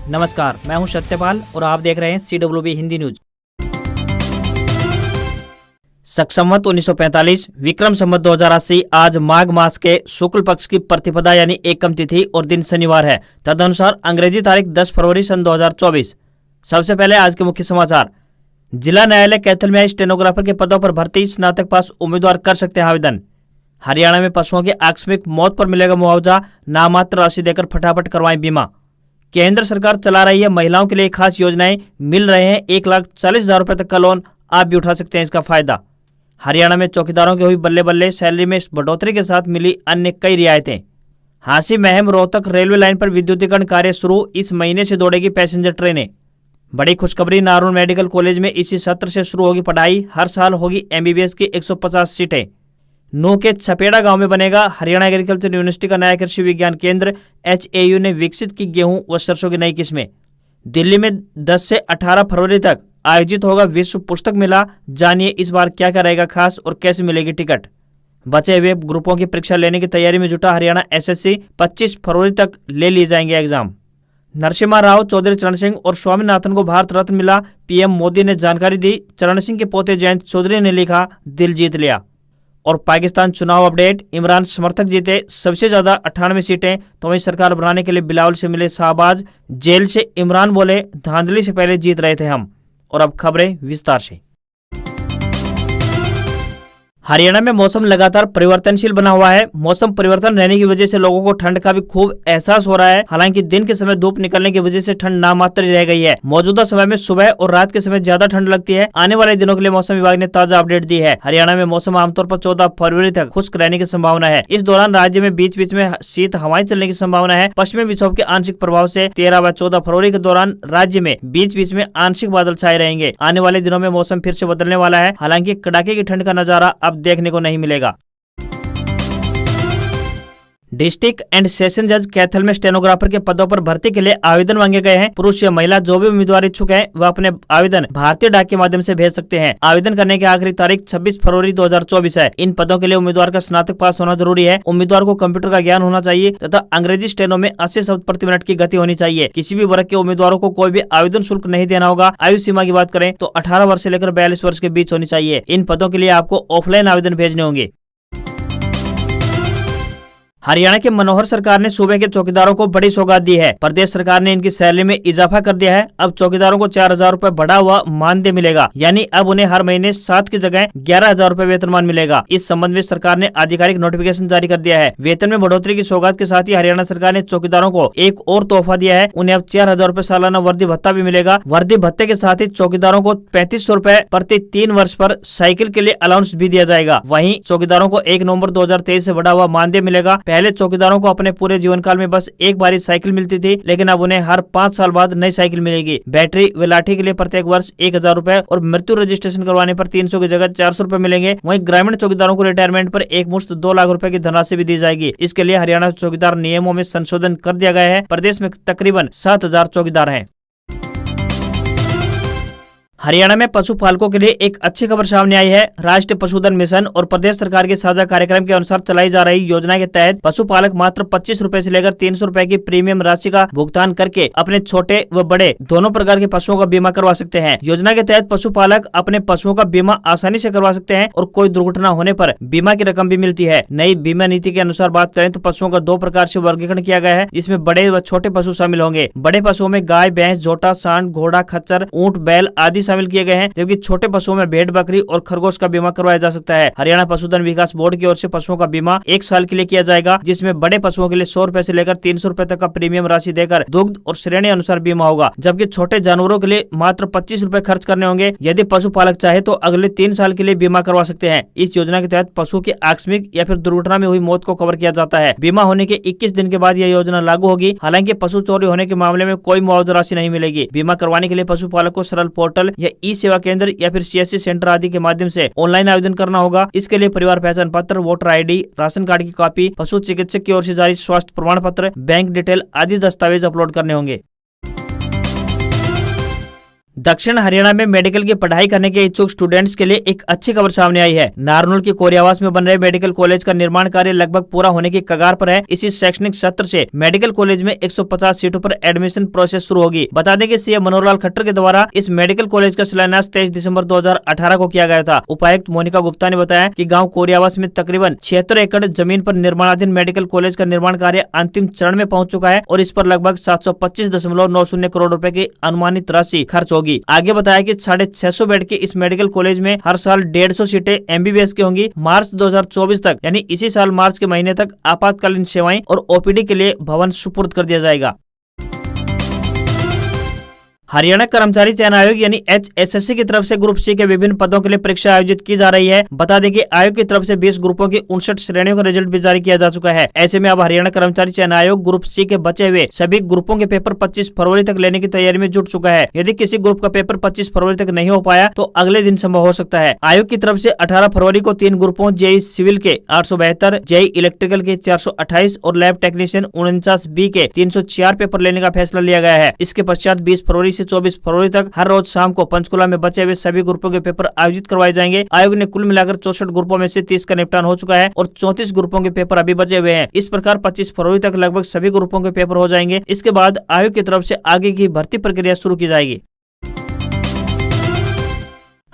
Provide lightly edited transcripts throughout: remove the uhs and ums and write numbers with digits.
नमस्कार, मैं हूं सत्यपाल और आप देख रहे हैं CWB हिंदी न्यूज। शक संवत 1945 विक्रम संवत 2080 आज माघ मास के शुक्ल पक्ष की प्रतिपदा यानी एकम तिथि और दिन शनिवार है। तदनुसार अंग्रेजी तारीख 10 फरवरी सन 2024। सबसे पहले आज के मुख्य समाचार। जिला न्यायालय कैथल में स्टेनोग्राफर के पदों पर भर्ती स्नातक पास उम्मीदवार कर सकते हैं आवेदन। हरियाणा में पशुओं की आकस्मिक मौत पर मिलेगा मुआवजा, नाममात्र राशि देकर फटाफट करवाएं बीमा। केंद्र सरकार चला रही है महिलाओं के लिए खास योजनाएं, मिल रहे हैं 1,40,000 रुपए तक का लोन, आप भी उठा सकते हैं इसका फायदा। हरियाणा में चौकीदारों की हुई बल्ले बल्ले, सैलरी में बढ़ोतरी के साथ मिली अन्य कई रियायतें। हांसी महम रोहतक रेलवे लाइन पर विद्युतीकरण कार्य शुरू, इस महीने से दौड़ेगी पैसेंजर ट्रेनें। बड़ी खुशखबरी, नारोल मेडिकल कॉलेज में इसी सत्र से शुरू होगी पढ़ाई, हर साल होगी MBBS की 150 सीटें। नूह के छपेड़ा गांव में बनेगा हरियाणा एग्रीकल्चर यूनिवर्सिटी का नया कृषि विज्ञान केंद्र। HAU ने विकसित की गेहूं व सरसों की नई किस्में। दिल्ली में 10 से 18 फरवरी तक आयोजित होगा विश्व पुस्तक मेला, जानिए इस बार क्या क्या रहेगा खास और कैसे मिलेगी टिकट। बचे हुए ग्रुपों की परीक्षा लेने की तैयारी में जुटा हरियाणा SSC, 25 फरवरी तक ले लिए जाएंगे एग्जाम। नरसिम्हा राव, चौधरी चरण सिंह और स्वामीनाथन को भारत रत्न मिला, PM मोदी ने जानकारी दी। चरण सिंह के पोते जयंत चौधरी ने लिखा, दिल जीत लिया। और पाकिस्तान चुनाव अपडेट, इमरान समर्थक जीते सबसे ज्यादा 98 सीटें, तो वहीं सरकार बनाने के लिए बिलावल से मिले शाहबाज। जेल से इमरान बोले, धांधली से पहले जीत रहे थे हम। और अब खबरें विस्तार से। हरियाणा में मौसम लगातार परिवर्तनशील बना हुआ है। मौसम परिवर्तन रहने की वजह से लोगों को ठंड का भी खूब एहसास हो रहा है। हालांकि दिन के समय धूप निकलने की वजह से ठंड नामात्र रह गई है। मौजूदा समय में सुबह और रात के समय ज्यादा ठंड लगती है। आने वाले दिनों के लिए मौसम विभाग ने ताजा अपडेट दी है। हरियाणा में मौसम आमतौर पर 14 फरवरी तक खुश्क रहने की संभावना है। इस दौरान राज्य में बीच बीच में शीत हवाएं चलने की संभावना है। पश्चिमी विक्षोभ के आंशिक प्रभाव से 13 व 14 फरवरी के दौरान राज्य में बीच बीच में आंशिक बादल छाए रहेंगे। आने वाले दिनों में मौसम फिर से बदलने वाला है। हालांकि कड़ाके की ठंड का नजारा अब देखने को नहीं मिलेगा। डिस्ट्रिक्ट एंड सेशन जज कैथल में स्टेनोग्राफर के पदों पर भर्ती के लिए आवेदन मांगे गए हैं। पुरुष या महिला जो भी उम्मीदवार इच्छुक हैं वह अपने आवेदन भारतीय डाक के माध्यम से भेज सकते हैं। आवेदन करने की आखिरी तारीख 26 फरवरी 2024 है। इन पदों के लिए उम्मीदवार का स्नातक पास होना जरूरी है। उम्मीदवार को कंप्यूटर का ज्ञान होना चाहिए तथा अंग्रेजी स्टेनो में 80 शब्द प्रति मिनट की गति होनी चाहिए। किसी भी वर्ग के उम्मीदवारों को कोई भी आवेदन शुल्क नहीं देना होगा। आयु सीमा की बात करें तो 18 वर्ष से लेकर 42 वर्ष के बीच होनी चाहिए। इन पदों के लिए आपको ऑफलाइन आवेदन भेजने होंगे। हरियाणा के मनोहर सरकार ने सूबे के चौकीदारों को बड़ी सौगात दी है। प्रदेश सरकार ने इनकी सैलरी में इजाफा कर दिया है। अब चौकीदारों को 4,000 रुपए बढ़ा हुआ मानदेय मिलेगा, यानी अब उन्हें हर महीने 7 की जगह 11,000 रुपए वेतनमान मिलेगा। इस संबंध में सरकार ने आधिकारिक नोटिफिकेशन जारी कर दिया है। वेतन में बढ़ोतरी की सौगात के साथ ही हरियाणा सरकार ने चौकीदारों को एक और तोहफा दिया है। उन्हें अब 4,000 रुपए सालाना वर्दी भत्ता भी मिलेगा। वर्दी भत्ते के साथ ही चौकीदारों को 3500 रुपए प्रति 3 वर्ष पर साइकिल के लिए अलाउंस भी दिया जाएगा। वहीं चौकीदारों को 1 नवंबर 2023 से बढ़ा हुआ मानदेय मिलेगा। पहले चौकीदारों को अपने पूरे जीवन काल में बस एक बार ही साइकिल मिलती थी, लेकिन अब उन्हें हर 5 साल बाद नई साइकिल मिलेगी। बैटरी व लाठी के लिए प्रत्येक वर्ष 1,000 रुपए और मृत्यु रजिस्ट्रेशन करवाने पर 300 की जगह 400 रुपए मिलेंगे। वहीं ग्रामीण चौकीदारों को रिटायरमेंट पर एक मुश्त 2 लाख रुपए की धनराशि भी दी जाएगी। इसके लिए हरियाणा चौकीदार नियमों में संशोधन कर दिया गया है। प्रदेश में तकरीबन 7,000 चौकीदार हैं। हरियाणा में पशुपालकों के लिए एक अच्छी खबर सामने आई है। राष्ट्रीय पशुधन मिशन और प्रदेश सरकार के साझा कार्यक्रम के अनुसार चलाई जा रही योजना के तहत पशुपालक मात्र 25 रुपए से लेकर 300 रुपए की प्रीमियम राशि का भुगतान करके अपने छोटे व बड़े दोनों प्रकार के पशुओं का बीमा करवा सकते हैं। योजना के तहत पशुपालक अपने पशुओं का बीमा आसानी से करवा सकते हैं और कोई दुर्घटना होने पर बीमा की रकम भी मिलती है। नई बीमा नीति के अनुसार बात करें तो पशुओं का 2 प्रकार से वर्गीकरण किया गया है, जिसमें बड़े व छोटे पशु शामिल होंगे। बड़े पशुओं में गाय, भैंस, जोटा, सांड, घोड़ा, खच्चर, ऊंट, बैल आदि शामिल किए गए हैं, जबकि छोटे पशुओं में भेड़, बकरी और खरगोश का बीमा करवाया जा सकता है। हरियाणा पशुधन विकास बोर्ड की ओर से पशुओं का बीमा 1 साल के लिए किया जाएगा, जिसमें बड़े पशुओं के लिए 100 रुपए से लेकर 300 रुपए तक का प्रीमियम राशि देकर दुग्ध और श्रेणी अनुसार बीमा होगा, जबकि छोटे जानवरों के लिए मात्र 25 रुपए खर्च करने होंगे। यदि पशुपालक चाहे तो अगले 3 साल के लिए बीमा करवा सकते हैं। इस योजना के तहत पशु की आकस्मिक या फिर दुर्घटना में हुई मौत को कवर किया जाता है। बीमा होने के 21 दिन के बाद यह योजना लागू होगी। हालांकि पशु चोरी होने के मामले में कोई मुआवजा राशि नहीं मिलेगी। बीमा करवाने के लिए पशुपालक को सरल पोर्टल या ई सेवा केंद्र या फिर CSC सेंटर आदि के माध्यम से ऑनलाइन आवेदन करना होगा। इसके लिए परिवार पहचान पत्र, वोटर ID, राशन कार्ड की कॉपी, पशु चिकित्सक की ओर से जारी स्वास्थ्य प्रमाण पत्र, बैंक डिटेल आदि दस्तावेज अपलोड करने होंगे। दक्षिण हरियाणा में मेडिकल की पढ़ाई करने के इच्छुक स्टूडेंट्स के लिए एक अच्छी खबर सामने आई है। नारनौल के कोरियावास में बन रहे मेडिकल कॉलेज का निर्माण कार्य लगभग पूरा होने की कगार पर है। इसी शैक्षणिक सत्र से मेडिकल कॉलेज में 150 सीटों पर एडमिशन प्रोसेस शुरू होगी। बता दें कि सीएम मनोहर लाल खट्टर के द्वारा इस मेडिकल कॉलेज का शिलान्यास 23 दिसंबर 2018 को किया गया था। उपायुक्त मोनिका गुप्ता ने बताया कि गाँव कोरियावास में तकरीबन 76 एकड़ जमीन पर निर्माणाधीन मेडिकल कॉलेज का निर्माण कार्य अंतिम चरण में पहुंच चुका है और इस पर लगभग 725.90 करोड़ रुपए की अनुमानित राशि खर्च होगी। आगे बताया कि 650 बेड के इस मेडिकल कॉलेज में हर साल 150 सीटें एमबीबीएस की होंगी। मार्च 2024 तक यानी इसी साल मार्च के महीने तक आपातकालीन सेवाएं और ओपीडी के लिए भवन सुपुर्द कर दिया जाएगा। हरियाणा कर्मचारी चयन आयोग यानी HSSC की तरफ से ग्रुप सी के विभिन्न पदों के लिए परीक्षा आयोजित की जा रही है। बता दें कि आयोग की तरफ से 20 ग्रुपों की 59 श्रेणियों का रिजल्ट भी जारी किया जा चुका है। ऐसे में अब हरियाणा कर्मचारी चयन आयोग ग्रुप सी के बचे हुए सभी ग्रुपों के पेपर 25 फरवरी तक लेने की तैयारी में जुट चुका है। यदि किसी ग्रुप का पेपर 25 फरवरी तक नहीं हो पाया तो अगले दिन संभव हो सकता है। आयोग की तरफ से 18 फरवरी को 3 ग्रुपों जेई सिविल के 872, जेई इलेक्ट्रिकल के 428 और लैब टेक्नीशियन 49B के 304 पेपर लेने का फैसला लिया गया है। इसके पश्चात 20 फरवरी से 24 फरवरी तक हर रोज शाम को पंचकुला में बचे हुए सभी ग्रुपों के पेपर आयोजित करवाए जाएंगे। आयोग ने कुल मिलाकर 64 ग्रुपों में से 30 का निपटान हो चुका है और 34 ग्रुपों के पेपर अभी बचे हुए हैं। इस प्रकार 25 फरवरी तक लगभग सभी ग्रुपों के पेपर हो जाएंगे। इसके बाद आयोग की तरफ से आगे की भर्ती प्रक्रिया शुरू की जाएगी।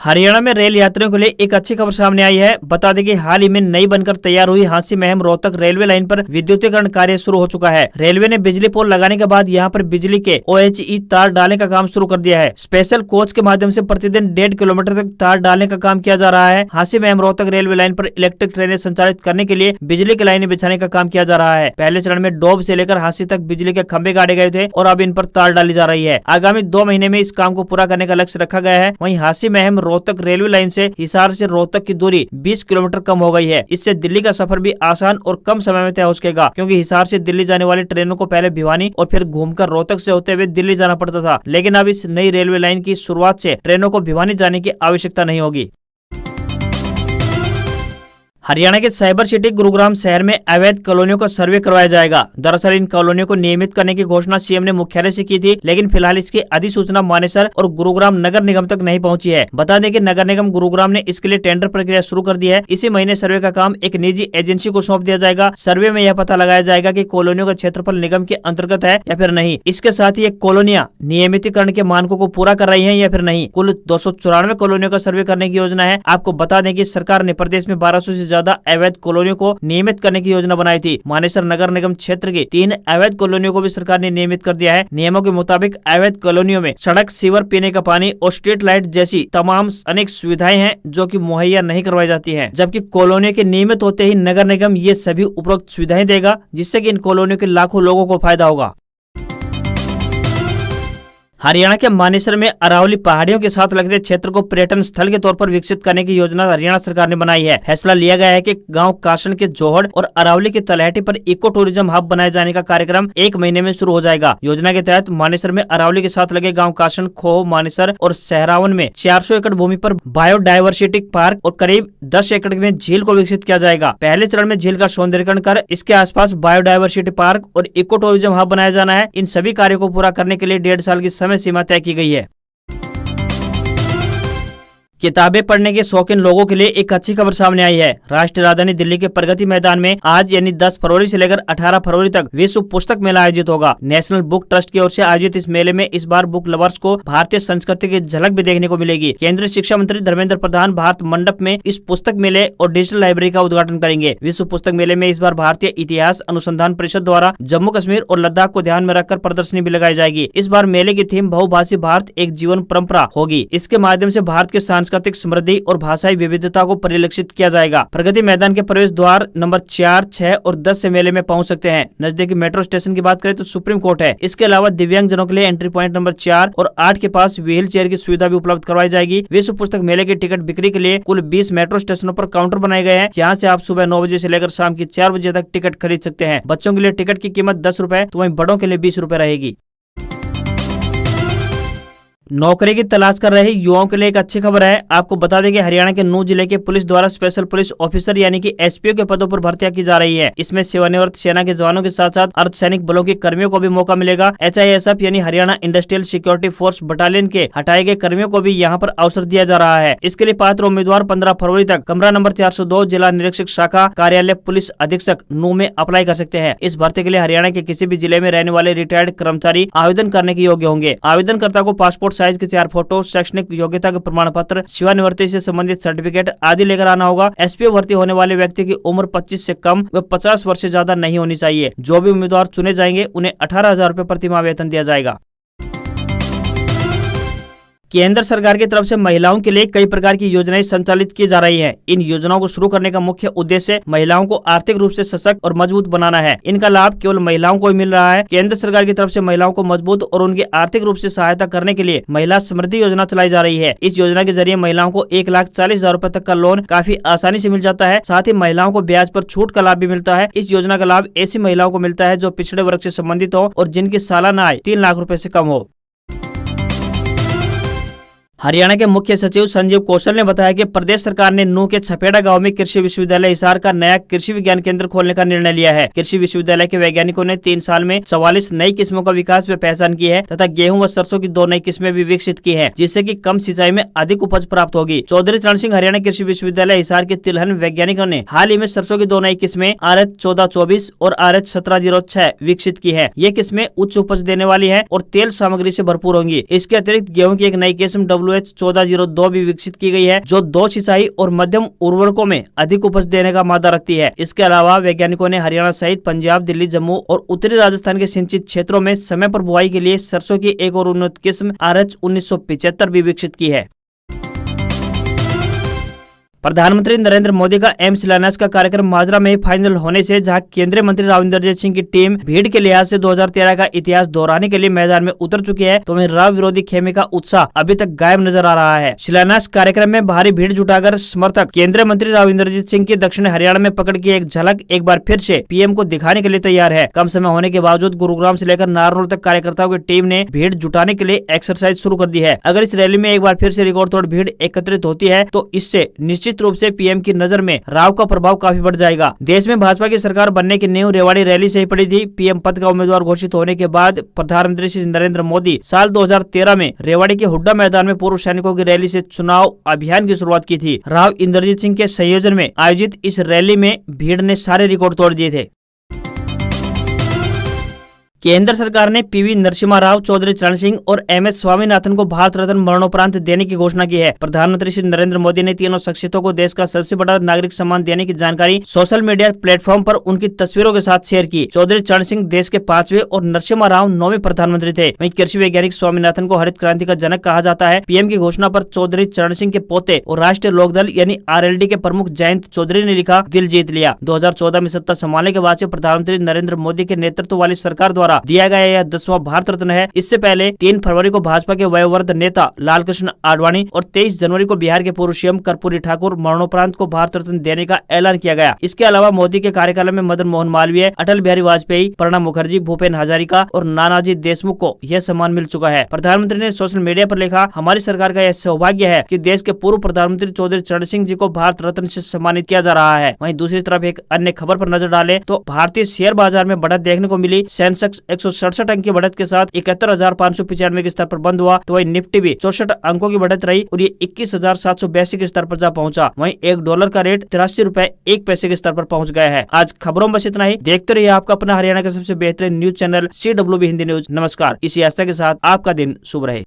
हरियाणा में रेल यात्रियों के लिए एक अच्छी खबर सामने आई है। बता दें कि हाल ही में नई बनकर तैयार हुई हांसी महम रोहतक रेलवे लाइन पर विद्युतीकरण कार्य शुरू हो चुका है। रेलवे ने बिजली पोल लगाने के बाद यहां पर बिजली के OHE तार डालने का काम शुरू कर दिया है। स्पेशल कोच के माध्यम से प्रतिदिन 1.5 किलोमीटर तक तार डालने का काम किया जा रहा है। हांसी महम रोहतक रेलवे लाइन पर इलेक्ट्रिक ट्रेनें संचालित करने के लिए बिजली की लाइनें बिछाने का काम किया जा रहा है। पहले चरण में डोब से लेकर हांसी तक बिजली के खंभे गाड़े गए थे और अब इन पर तार डाली जा रही है। आगामी 2 महीने में इस काम को पूरा करने का लक्ष्य रखा गया है। वहीं हांसी महम रोहतक रेलवे लाइन से हिसार से रोहतक की दूरी 20 किलोमीटर कम हो गई है। इससे दिल्ली का सफर भी आसान और कम समय में तय हो सकेगा, क्योंकि हिसार से दिल्ली जाने वाली ट्रेनों को पहले भिवानी और फिर घूमकर रोहतक से होते हुए दिल्ली जाना पड़ता था। लेकिन अब इस नई रेलवे लाइन की शुरुआत से ट्रेनों को भिवानी जाने की आवश्यकता नहीं होगी। हरियाणा के साइबर सिटी गुरुग्राम शहर में अवैध कॉलोनियों का सर्वे करवाया जाएगा। दरअसल इन कॉलोनियों को नियमित करने की घोषणा सीएम ने मुख्यालय से की थी, लेकिन फिलहाल इसकी अधिसूचना मानेसर और गुरुग्राम नगर निगम तक नहीं पहुंची है। बता दें कि नगर निगम गुरुग्राम ने इसके लिए टेंडर प्रक्रिया शुरू कर दी है। इसी महीने सर्वे का काम एक निजी एजेंसी को सौंप दिया जाएगा। सर्वे में यह पता लगाया जाएगा कि कॉलोनियों का क्षेत्रफल निगम के अंतर्गत है या फिर नहीं। इसके साथ ही कॉलोनियां नियमितीकरण के मानकों को पूरा कर रही है या फिर नहीं। कुल 294 कॉलोनियों का सर्वे करने की योजना है। आपको बता दें कि सरकार ने प्रदेश में 1200 से ज्यादा अवैध कॉलोनियों को नियमित करने की योजना बनाई थी। मानेसर नगर निगम क्षेत्र की 3 अवैध कॉलोनियों को भी सरकार ने नियमित कर दिया है। नियमों के मुताबिक अवैध कॉलोनियों में सड़क, सीवर, पीने का पानी और स्ट्रीट लाइट जैसी तमाम अनेक सुविधाएं हैं जो कि मुहैया नहीं करवाई जाती हैं। जबकि कॉलोनियों के नियमित होते ही नगर निगम ये सभी उपरोक्त सुविधाएं देगा, जिससे कि इन कॉलोनियों के लाखों लोगों को फायदा होगा। हरियाणा के मानेसर में अरावली पहाड़ियों के साथ लगते क्षेत्र को पर्यटन स्थल के तौर पर विकसित करने की योजना हरियाणा सरकार ने बनाई है। फैसला लिया गया है कि गांव काशन के जोहड़ और अरावली के तलहटी पर इको टूरिज्म हब बनाए जाने का कार्यक्रम 1 महीने में शुरू हो जाएगा। योजना के तहत मानेसर में अरावली के साथ लगे गाँव काशन, खोह, मानेसर और सहरावन में 400 एकड़ भूमि पर बायोडायवर्सिटी पार्क और करीब 10 एकड़ में झील को विकसित किया जाएगा। पहले चरण में झील का सौंदर्यीकरण कर इसके आसपास बायोडायवर्सिटी पार्क और इको टूरिज्म हब बनाया जाना है। इन सभी कार्यों को पूरा करने के लिए 1.5 साल की समय सीमा तय की गई है। किताबें पढ़ने के शौकीन लोगों के लिए एक अच्छी खबर सामने आई है। राष्ट्रीय राजधानी दिल्ली के प्रगति मैदान में आज यानी 10 फरवरी से लेकर 18 फरवरी तक विश्व पुस्तक मेला आयोजित होगा। नेशनल बुक ट्रस्ट की ओर से आयोजित इस मेले में इस बार बुक लवर्स को भारतीय संस्कृति की झलक भी देखने को मिलेगी। केंद्रीय शिक्षा मंत्री धर्मेंद्र प्रधान भारत मंडप में इस पुस्तक मेले और डिजिटल लाइब्रेरी का उद्घाटन करेंगे। विश्व पुस्तक मेले में इस बार भारतीय इतिहास अनुसंधान परिषद द्वारा जम्मू कश्मीर और लद्दाख को ध्यान में रखकर प्रदर्शनी भी लगाई जाएगी। इस बार मेले की थीम बहुभाषी भारत एक जीवन परंपरा होगी। इसके माध्यम से भारत के सांस्कृतिक समृद्धि और भाषाई विविधता को परिलक्षित किया जाएगा। प्रगति मैदान के प्रवेश द्वार नंबर 4, 6 और 10 से मेले में पहुंच सकते हैं। नजदीकी मेट्रो स्टेशन की बात करें तो सुप्रीम कोर्ट है। इसके अलावा दिव्यांग जनों के लिए एंट्री पॉइंट नंबर 4 और 8 के पास व्हील चेयर की सुविधा भी उपलब्ध करवाई जाएगी। विश्व पुस्तक मेले की टिकट बिक्री के लिए कुल 20 मेट्रो स्टेशनों पर काउंटर बनाए गए हैं, जहाँ से आप सुबह 9 बजे से लेकर शाम की 4 बजे तक टिकट खरीद सकते हैं। बच्चों के लिए टिकट की कीमत 10 रुपए तो वहीं बड़ों के लिए 20 रुपए रहेगी। नौकरी की तलाश कर रहे युवाओं के लिए एक अच्छी खबर है। आपको बता दें कि हरियाणा के नूंह जिले के पुलिस द्वारा स्पेशल पुलिस ऑफिसर यानी कि एसपीओ के पदों पर भर्तियां की जा रही है। इसमें सेवानिवृत्त सेना के जवानों के साथ साथ अर्धसैनिक बलों के कर्मियों को भी मौका मिलेगा। HISF यानी Haryana industrial security force battalion के हटाए गए कर्मियों को भी यहाँ पर अवसर दिया जा रहा है। इसके लिए पात्र उम्मीदवार 15 फरवरी तक कमरा नंबर 402 जिला निरीक्षक शाखा कार्यालय पुलिस अधीक्षक नूंह में अप्लाई कर सकते हैं। इस भर्ती के लिए हरियाणा के किसी भी जिले में रहने वाले रिटायर्ड कर्मचारी आवेदन करने के योग्य होंगे। आवेदनकर्ता को पासपोर्ट साइज के 4 फोटो, शैक्षणिक योग्यता के प्रमाण पत्र, सेवानिवृत्ति से संबंधित सर्टिफिकेट आदि लेकर आना होगा। एसपीओ भर्ती होने वाले व्यक्ति की उम्र 25 से कम व 50 वर्ष से ज्यादा नहीं होनी चाहिए। जो भी उम्मीदवार चुने जाएंगे उन्हें 18,000 रुपए प्रतिमाह वेतन दिया जाएगा। केंद्र सरकार की तरफ से महिलाओं के लिए कई प्रकार की योजनाएं संचालित की जा रही हैं। इन योजनाओं को शुरू करने का मुख्य उद्देश्य महिलाओं को आर्थिक रूप से सशक्त और मजबूत बनाना है। इनका लाभ केवल महिलाओं को ही मिल रहा है। केंद्र सरकार की तरफ से महिलाओं को मजबूत और उनकी आर्थिक रूप से सहायता करने के लिए महिला समृद्धि योजना चलाई जा रही है। इस योजना के जरिए महिलाओं को 1,40,000 रुपए तक का लोन काफी आसानी से मिल जाता है। साथ ही महिलाओं को ब्याज पर छूट का लाभ भी मिलता है। इस योजना का लाभ ऐसी महिलाओं को मिलता है जो पिछड़े वर्ग से संबंधित हो और जिनकी सालाना आय 3 लाख रुपए से कम हो। हरियाणा के मुख्य सचिव संजीव कौशल ने बताया कि प्रदेश सरकार ने नूंह के छपेड़ा गांव में कृषि विश्वविद्यालय हिसार का नया कृषि विज्ञान केंद्र खोलने का निर्णय लिया है। कृषि विश्वविद्यालय के वैज्ञानिकों ने 3 साल में 44 नई किस्मों का विकास व पहचान की है तथा गेहूं व सरसों की 2 नई किस्में भी विकसित की है, जिससे कि कम सिंचाई में अधिक उपज प्राप्त होगी। चौधरी चरण सिंह हरियाणा कृषि विश्वविद्यालय हिसार के तिलहन वैज्ञानिकों ने हाल ही में सरसों की 2 नई किस्में RH 1424 और RH 1706 विकसित की है। ये किस्में उच्च उपज देने वाली है और तेल सामग्री से भरपूर होंगी। इसके अतिरिक्त गेहूं की एक नई किस्म WH 1402 भी विकसित की गई है, जो 2 सिंचाई और मध्यम उर्वरकों में अधिक उपज देने का मादा रखती है। इसके अलावा वैज्ञानिकों ने हरियाणा सहित पंजाब, दिल्ली, जम्मू और उत्तरी राजस्थान के सिंचित क्षेत्रों में समय पर बुआई के लिए सरसों की एक और उन्नत किस्म RH 1975 भी विकसित की है। प्रधानमंत्री नरेंद्र मोदी का एम्स शिलान्यास का कार्यक्रम माजरा में फाइनल होने से जहां केंद्रीय मंत्री राव इंद्रजीत सिंह की टीम भीड़ के लिहाज से 2013 का इतिहास दोहराने के लिए मैदान में उतर चुकी है, तो वहीं राव विरोधी खेमे का उत्साह अभी तक गायब नजर आ रहा है। शिलान्यास कार्यक्रम में भारी भीड़ जुटाकर समर्थक केंद्रीय मंत्री राव इंद्रजीत सिंह की दक्षिण हरियाणा में पकड़ की एक झलक एक बार फिर से पीएम को दिखाने के लिए तैयार है। कम समय होने के बावजूद गुरुग्राम से लेकर नारनौल तक कार्यकर्ताओं की टीम ने भीड़ जुटाने के लिए एक्सरसाइज शुरू कर दी है। अगर इस रैली में एक बार फिर से रिकॉर्ड तोड़ भीड़ एकत्रित होती है तो इससे निश्चित रूप से पीएम की नजर में राव का प्रभाव काफी बढ़ जाएगा। देश में भाजपा की सरकार बनने की नींव रेवाड़ी रैली से ही पड़ी थी। पीएम पद का उम्मीदवार घोषित होने के बाद प्रधानमंत्री श्री नरेंद्र मोदी साल 2013 में रेवाड़ी के हुड्डा मैदान में पूर्व सैनिकों की रैली से चुनाव अभियान की शुरुआत की थी। राव इंद्रजीत सिंह के संयोजन में आयोजित इस रैली में भीड़ ने सारे रिकॉर्ड तोड़ दिए थे। केंद्र सरकार ने PV नरसिम्हा राव, चौधरी चरण सिंह और MS स्वामीनाथन को भारत रत्न मरणोपरांत देने की घोषणा की है। प्रधानमंत्री श्री नरेंद्र मोदी ने तीनों शख्सियतों को देश का सबसे बड़ा नागरिक सम्मान देने की जानकारी सोशल मीडिया प्लेटफॉर्म पर उनकी तस्वीरों के साथ शेयर की। चौधरी चरण सिंह देश के 5वें और नरसिम्हा राव 9वें प्रधानमंत्री थे। वहीं कृषि वैज्ञानिक स्वामीनाथन को हरित क्रांति का जनक कहा जाता है। पीएम की घोषणा पर चौधरी चरण सिंह के पोते और राष्ट्रीय लोकदल यानी RLD के प्रमुख जयंत चौधरी ने लिखा, दिल जीत लिया। 2014 में सत्ता संभालने के बाद से प्रधानमंत्री नरेंद्र मोदी के नेतृत्व वाली सरकार द्वारा दिया गया यह 10वां भारत रत्न है। इससे पहले 3 फरवरी को भाजपा के वयोवृद्ध नेता लालकृष्ण आडवाणी और 23 जनवरी को बिहार के पूर्व सीएम कर्पूरी ठाकुर मरणोपरांत को भारत रत्न देने का ऐलान किया गया। इसके अलावा मोदी के कार्यकाल में मदन मोहन मालवीय, अटल बिहारी वाजपेयी, प्रणब मुखर्जी, भूपेन हजारिका और नानाजी देशमुख को यह सम्मान मिल चुका है। प्रधानमंत्री ने सोशल मीडिया पर लिखा, हमारी सरकार का यह सौभाग्य है कि देश के पूर्व प्रधानमंत्री चौधरी चरण सिंह जी को भारत रत्न से सम्मानित किया जा रहा है। वहीं दूसरी तरफ एक अन्य खबर पर नजर डालें तो भारतीय शेयर बाजार में बढ़त देखने को मिली। सेंसेक्स 167 अंक की बढ़त के साथ 71,595 के स्तर पर बंद हुआ, तो वहीं निफ्टी भी 64 अंकों की बढ़त रही और ये 21,782 के स्तर पर जा पहुंचा। वहीं $1 का रेट 83 रुपए 1 पैसे के स्तर पर पहुंच गया है। आज खबरों में बस इतना ही। देखते रहिए आपका अपना हरियाणा का सबसे बेहतरीन news channel CWB Hindi news. नमस्कार। इसी आस्था के साथ आपका दिन शुभ रहे।